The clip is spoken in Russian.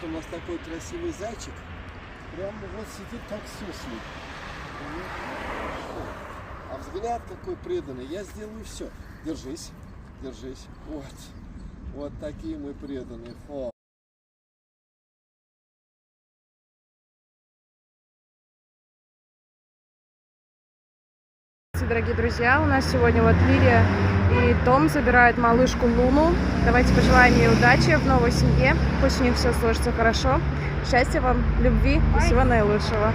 Вот у нас такой красивый зайчик. Прямо вот сидит, как суслик. А взгляд какой преданный. Я сделаю все. Держись, держись. Вот. Вот такие мы преданные. Фу. Дорогие друзья, у нас сегодня вот Лилия и Том забирают малышку Луну. Давайте пожелаем ей удачи в новой семье. Пусть у них все сложится хорошо. Счастья вам, любви и всего наилучшего.